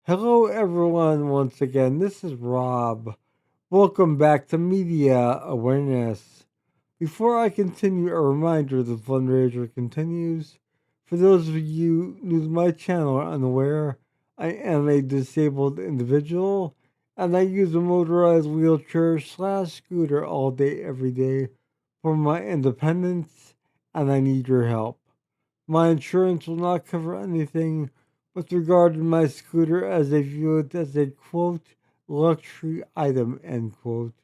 Hello, everyone, once again. This is Rob. Welcome back to Media Awareness. Before I continue, a reminder the fundraiser continues. For those of you new to my channel or unaware, I am a disabled individual and I use a motorized wheelchair slash scooter all day, every day for my independence, and I need your help. My insurance will not cover anything with regard to my scooter as they view it as a quote luxury item end quote.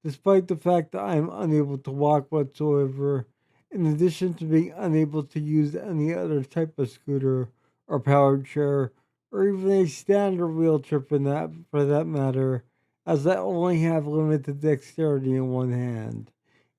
Despite the fact that I am unable to walk whatsoever, in addition to being unable to use any other type of scooter or powered chair or even a standard wheelchair for that matter, as I only have limited dexterity in one hand.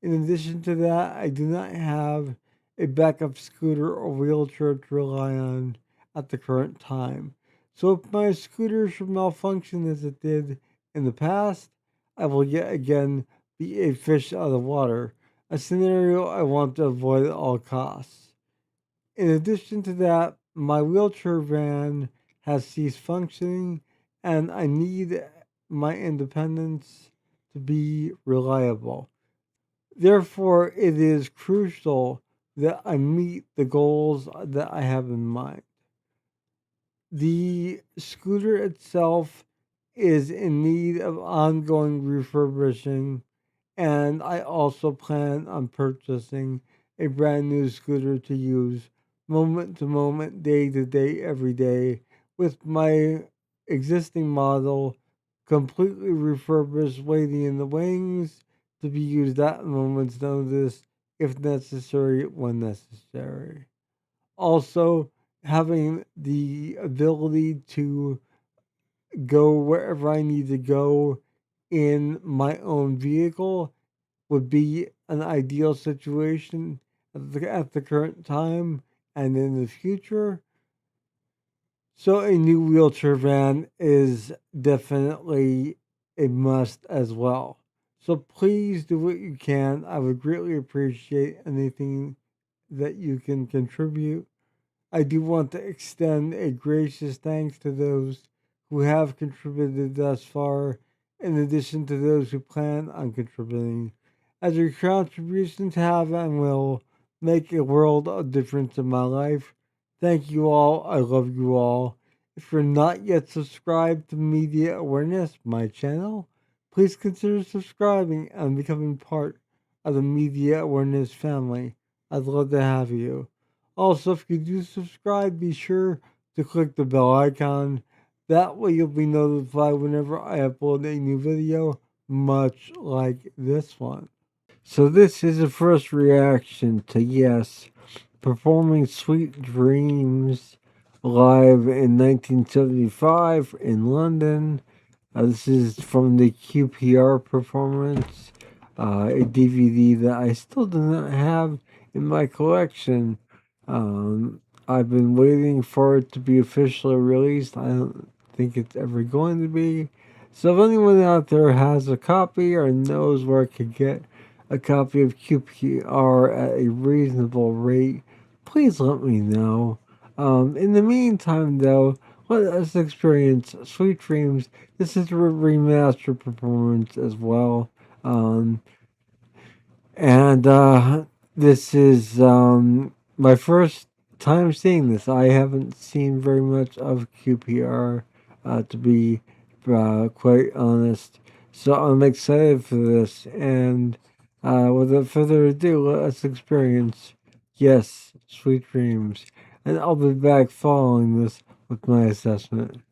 In addition to that, I do not have a backup scooter or wheelchair to rely on at the current time. So if my scooter should malfunction as it did in the past, I will yet again be a fish out of water, a scenario I want to avoid at all costs. In addition to that, my wheelchair van has ceased functioning and I need my independence to be reliable. Therefore, it is crucial that I meet the goals that I have in mind. The scooter itself is in need of ongoing refurbishing, and I also plan on purchasing a brand new scooter to use moment to moment, day to day, every day, with my existing model completely refurbished, waiting in the wings to be used at a moment's notice if necessary, when necessary. Also, having the ability to go wherever I need to go in my own vehicle would be an ideal situation at the current time and in the future. So, a new wheelchair van is definitely a must as well. So, please do what you can. I would greatly appreciate anything that you can contribute. I do want to extend a gracious thanks to those who have contributed thus far, in addition to those who plan on contributing, as your contributions have and will make a world of difference in my life. Thank you all. I love you all. If you're not yet subscribed to Media Awareness, my channel, please consider subscribing and becoming part of the Media Awareness family. I'd love to have you. Also, if you do subscribe, be sure to click the bell icon. That way, you'll be notified whenever I upload a new video, much like this one. So, this is a first reaction to Yes performing Sweet Dreams live in 1975 in London. This is from the QPR performance, a DVD that I still do not have in my collection. I've been waiting for it to be officially released. I don't think it's ever going to be. So if anyone out there has a copy or knows where I could get a copy of QPR at a reasonable rate, please let me know. In the meantime, though, let us experience Sweet Dreams. This is a remastered performance as well. And this is my first time seeing this. I haven't seen very much of QPR, to be quite honest. So I'm excited for this. And without further ado, let us experience Yes, Sweet Dreams. And I'll be back following this with my assessment.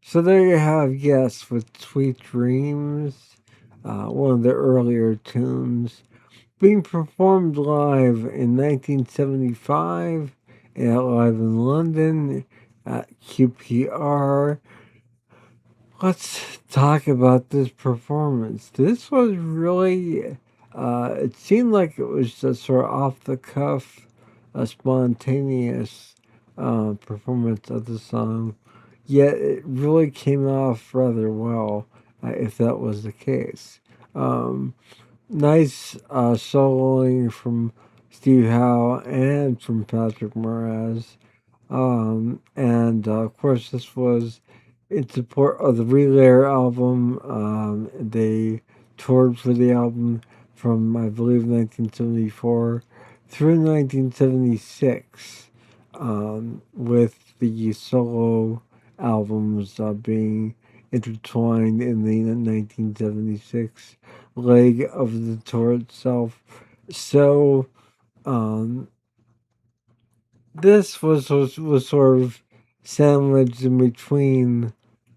So there you have Yes with Sweet Dreams, one of the earlier tunes, being performed live in 1975 live in London at QPR. Let's talk about this performance. This was really, it seemed like it was just sort of off the cuff, a spontaneous performance of the song, yet it really came off rather well, if that was the case. Um, Nice soloing from Steve Howe and from Patrick Moraz. And of course, this was in support of the Relayer album. They toured for the album from, I believe, 1974 through 1976, with the solo albums being intertwined in the 1976 leg of the tour itself. So, um, this was sort of sandwiched in between,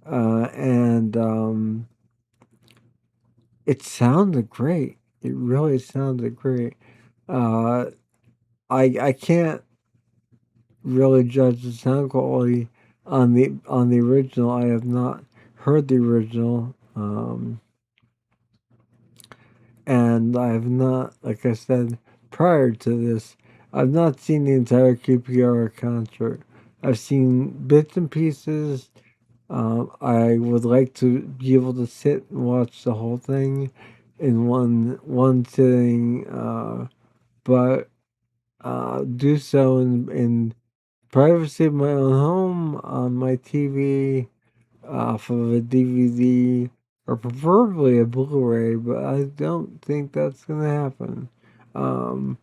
and it sounded great. It really sounded great. Uh, I can't really judge the sound quality on the original. I have not heard the original, and I have not, like I said prior to this, I've not seen the entire QPR concert. I've seen bits and pieces. I would like to be able to sit and watch the whole thing in one sitting, but do so in privacy of my own home on my TV, off of a DVD, or preferably a Blu-ray. But I don't think that's gonna happen. Um,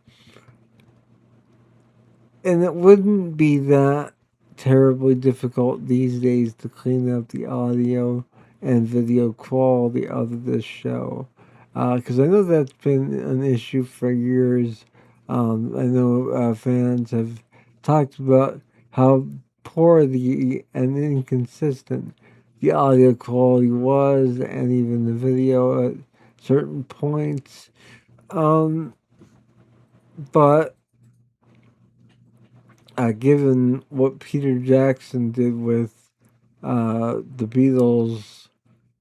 And it wouldn't be that terribly difficult these days to clean up the audio and video quality of this show. Because I know that's been an issue for years. I know fans have talked about how poor the and inconsistent the audio quality was, and even the video at certain points. Um, but given what Peter Jackson did with the Beatles,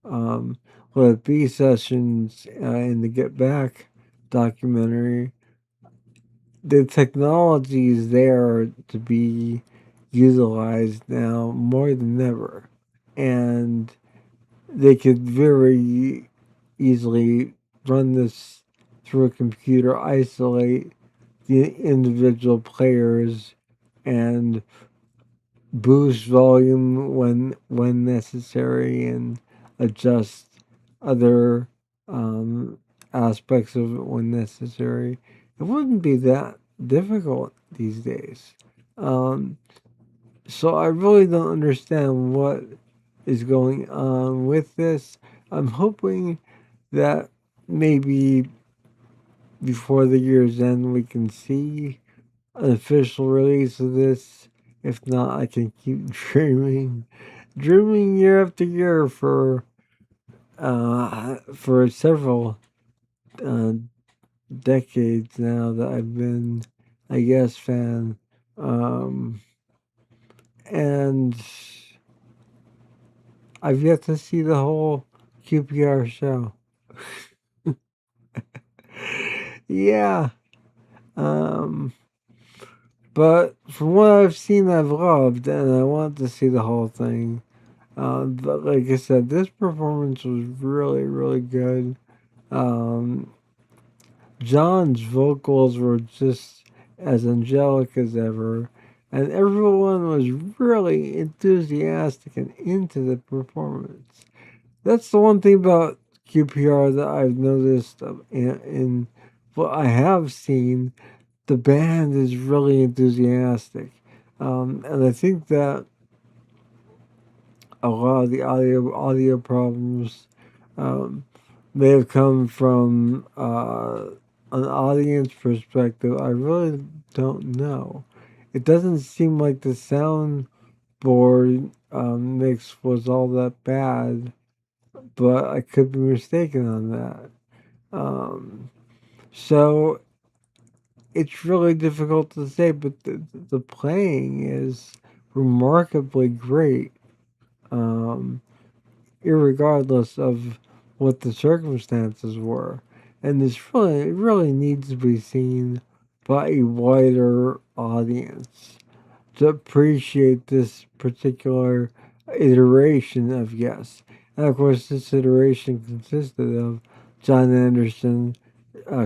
um, with B sessions in the Get Back documentary, the technology is there to be utilized now more than ever, and they could very easily run this through a computer, isolate the individual players, and boost volume when necessary, and adjust other um, aspects of it when necessary. It wouldn't be that difficult these days. Um, so I really don't understand what is going on with this. I'm hoping that maybe before the year's end we can see an official release of this. If not, I can keep dreaming year after year for several uh, decades now that I've been a Yes fan, um, and I've yet to see the whole QPR show. Yeah, um, but from what I've seen, I've loved, and I want to see the whole thing. But like I said, this performance was really, really good. Um, John's vocals were just as angelic as ever, and everyone was really enthusiastic and into the performance. That's the one thing about QPR that I've noticed in what I have seen. The band is really enthusiastic, and I think that a lot of the audio problems um, may have come from an audience perspective. I really don't know. It doesn't seem like the sound board mix was all that bad, but I could be mistaken on that. Um, so it's really difficult to say, but the playing is remarkably great, um, irregardless of what the circumstances were. And this really needs to be seen by a wider audience to appreciate this particular iteration of Yes. And of course, this iteration consisted of John Anderson,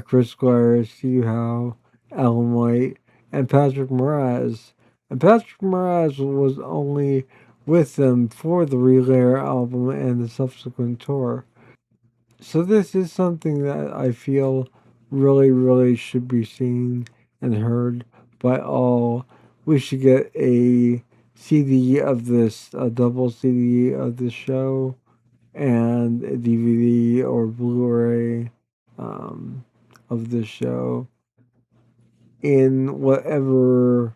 Chris Squire, Steve Howe, Alan White, and Patrick Moraz. And Patrick Moraz was only with them for the Relayer album and the subsequent tour. So this is something that I feel really should be seen and heard by all. We should get a CD of this, a double CD of this show, and a DVD or Blu-ray um, of this show in whatever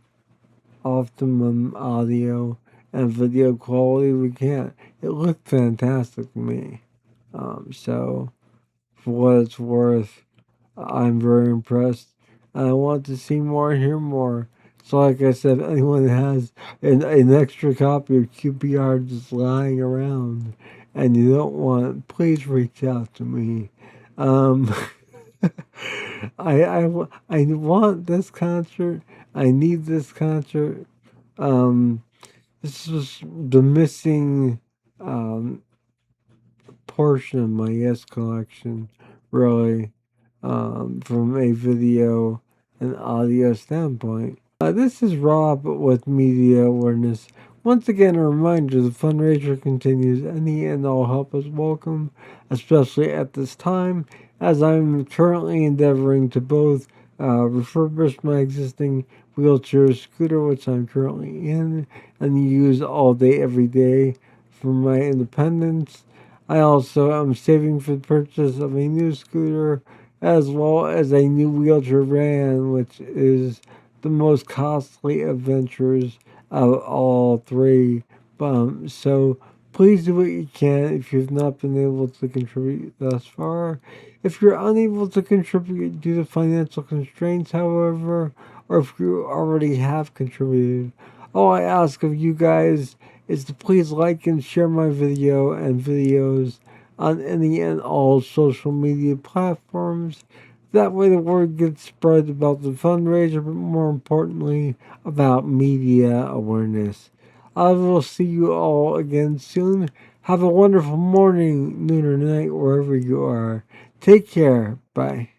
optimum audio and video quality we can. It looked fantastic to me. So for what it's worth, I'm very impressed. And I want to see more and hear more. So, like I said, if anyone has an extra copy of QPR just lying around and you don't want it, please reach out to me. Um, I want this concert. I need this concert. Um, this was the missing um, portion of my Yes collection, really, from a video and audio standpoint. This is Rob with Media Awareness. Once again, a reminder the fundraiser continues. Any and all help is welcome, especially at this time, as I'm currently endeavoring to both refurbish my existing wheelchair scooter, which I'm currently in, and use all day, every day for my independence. I also am saving for the purchase of a new scooter as well as a new wheelchair van, which is the most costly adventures of all three. So please do what you can if you've not been able to contribute thus far. If you're unable to contribute due to financial constraints, however, or if you already have contributed, all I ask of you guys is to please like and share my video and videos on any and all social media platforms. That way, the word gets spread about the fundraiser, but more importantly, about media awareness. I will see you all again soon. Have a wonderful morning, noon, or night, wherever you are. Take care. Bye.